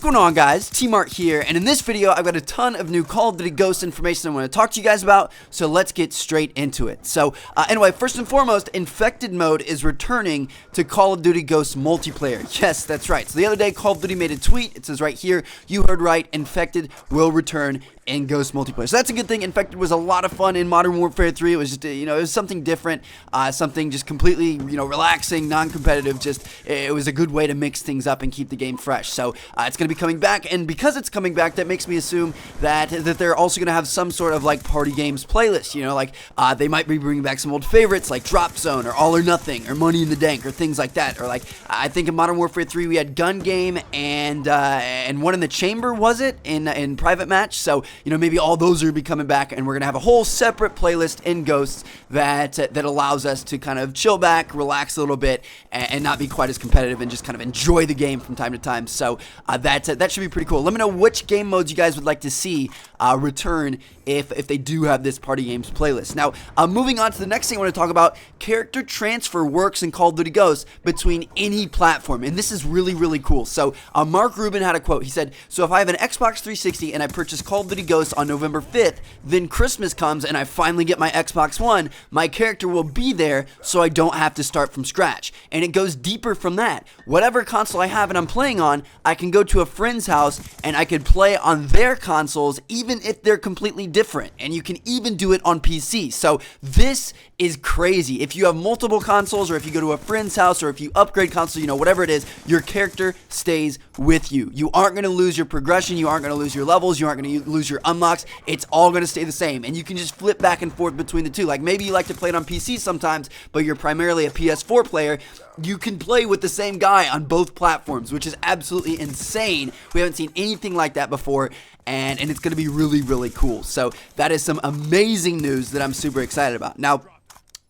going on, guys? T-Mart here, and in this video I've got a ton of new Call of Duty Ghosts information I want to talk to you guys about, so let's get straight into it. So anyway, first and foremost, Infected mode is returning to Call of Duty Ghosts multiplayer. Yes, that's right. So the other day Call of Duty made a tweet. It says right here, you heard right, Infected will return in Ghost multiplayer. So that's a good thing. Infected was a lot of fun in Modern Warfare 3. It was just, it was something different, something just completely, relaxing, non-competitive. Just, it was a good way to mix things up and keep the game fresh. So it's going to be coming back, and because it's coming back, that makes me assume that they're also going to have some sort of like party games playlist. They might be bringing back some old favorites like Drop Zone or All or Nothing or Money in the Dank or things like that. Or like I think in Modern Warfare 3 we had Gun Game and One in the Chamber, was it, in Private Match? So maybe all those are going to be coming back, and we're going to have a whole separate playlist in Ghosts that allows us to kind of chill back, relax a little bit, and not be quite as competitive and just kind of enjoy the game from time to time. So that should be pretty cool. Let me know which game modes you guys would like to see return if they do have this party games playlist. Now, moving on to the next thing I want to talk about, character transfer works in Call of Duty Ghosts between any platform, and this is really, really cool. So Mark Rubin had a quote. He said, "So if I have an Xbox 360 and I purchase Call of Duty Ghosts on November 5th, then Christmas comes and I finally get my Xbox One, my character will be there so I don't have to start from scratch." And it goes deeper from that. Whatever console I have and I'm playing on, I can go to a friend's house and I can play on their consoles even if they're completely different, and you can even do it on PC. So this is crazy. If you have multiple consoles, or if you go to a friend's house, or if you upgrade consoles, whatever it is, your character stays with you. You aren't going to lose your progression, you aren't going to lose your levels, you aren't going to lose your unlocks. It's all going to stay the same, and you can just flip back and forth between the two. Like maybe you like to play it on PC sometimes, but you're primarily a PS4 player. You can play with the same guy on both platforms, which is absolutely insane. We haven't seen anything like that before, and it's going to be really, really cool. So that is some amazing news that I'm super excited about. Now,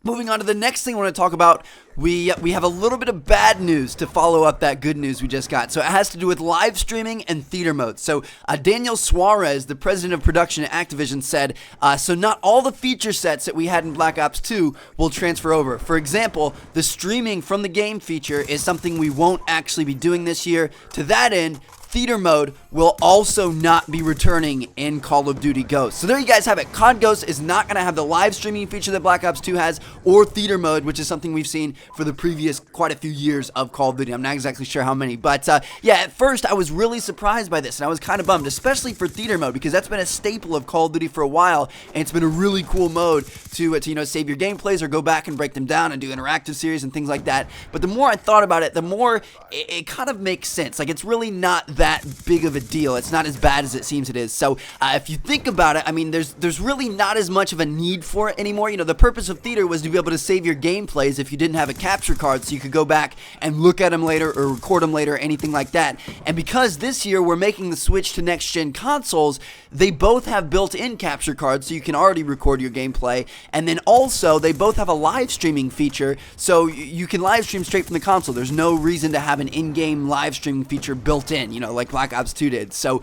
moving on to the next thing I want to talk about, we have a little bit of bad news to follow up that good news we just got. So it has to do with live streaming and theater mode. So Daniel Suarez, the president of production at Activision, said, so not all the feature sets that we had in Black Ops 2 will transfer over. For example, the streaming from the game feature is something we won't actually be doing this year. To that end, theater mode will also not be returning in Call of Duty Ghosts. So there you guys have it. COD Ghosts is not going to have the live streaming feature that Black Ops 2 has, or theater mode, which is something we've seen for the previous quite a few years of Call of Duty. I'm not exactly sure how many, but yeah, at first I was really surprised by this, and I was kind of bummed, especially for theater mode, because that's been a staple of Call of Duty for a while, and it's been a really cool mode to save your gameplays or go back and break them down and do interactive series and things like that. But the more I thought about it, the more it kind of makes sense. Like, it's really not that big of a deal. It's not as bad as it seems it is. So if you think about it, I mean, there's really not as much of a need for it anymore. The purpose of theater was to be able to save your gameplays if you didn't have a capture card, so you could go back and look at them later or record them later, anything like that. And because this year we're making the switch to next-gen consoles, they both have built-in capture cards, so you can already record your gameplay. And then also, they both have a live streaming feature, so you can live stream straight from the console. There's no reason to have an in-game live streaming feature built in, like Black Ops 2 did. So,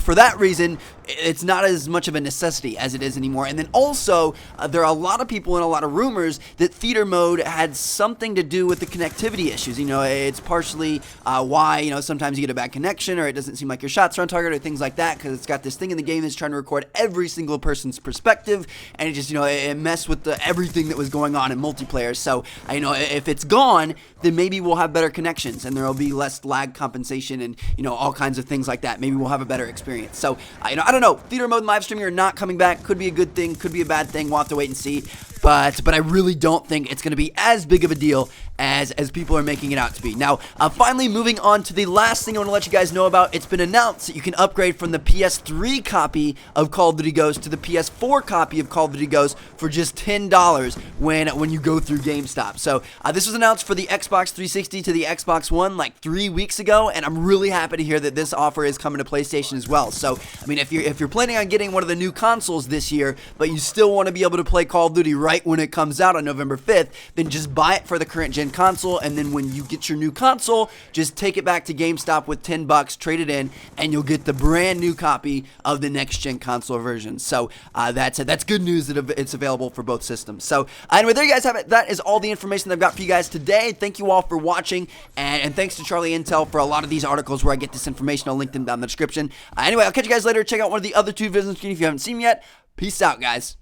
for that reason, it's not as much of a necessity as it is anymore. And then also, there are a lot of people and a lot of rumors that theater mode had something to do with the connectivity issues. It's partially why, sometimes you get a bad connection, or it doesn't seem like your shots are on target, or things like that, because it's got this thing in the game that's trying to record every single person's perspective, and it just, it messed with everything that was going on in multiplayer. So, if it's gone, then maybe we'll have better connections, and there will be less lag compensation and, all kinds of things like that. Maybe we'll have a better experience. So, I don't know. Theater mode and live streaming are not coming back. Could be a good thing, could be a bad thing. We'll have to wait and see. But I really don't think it's going to be as big of a deal as people are making it out to be. Now, finally, moving on to the last thing I want to let you guys know about. It's been announced that you can upgrade from the PS3 copy of Call of Duty Ghosts to the PS4 copy of Call of Duty Ghosts for just $10 when you go through GameStop. So this was announced for the Xbox 360 to the Xbox One like 3 weeks ago, and I'm really happy to hear that this offer is coming to PlayStation as well. So, I mean, if you're planning on getting one of the new consoles this year, but you still want to be able to play Call of Duty right when it comes out on November 5th, then just buy it for the current gen gen console, and then when you get your new console, just take it back to GameStop with $10, trade it in, and you'll get the brand new copy of the next gen console version. So that's it. That's good news that it's available for both systems. So anyway, there you guys have it. That is all the information that I've got for you guys today. Thank you all for watching, and thanks to Charlie Intel for a lot of these articles where I get this information. I'll link them down in the description. Anyway, I'll catch you guys later. Check out one of the other two videos on the screen if you haven't seen them yet. Peace out, guys.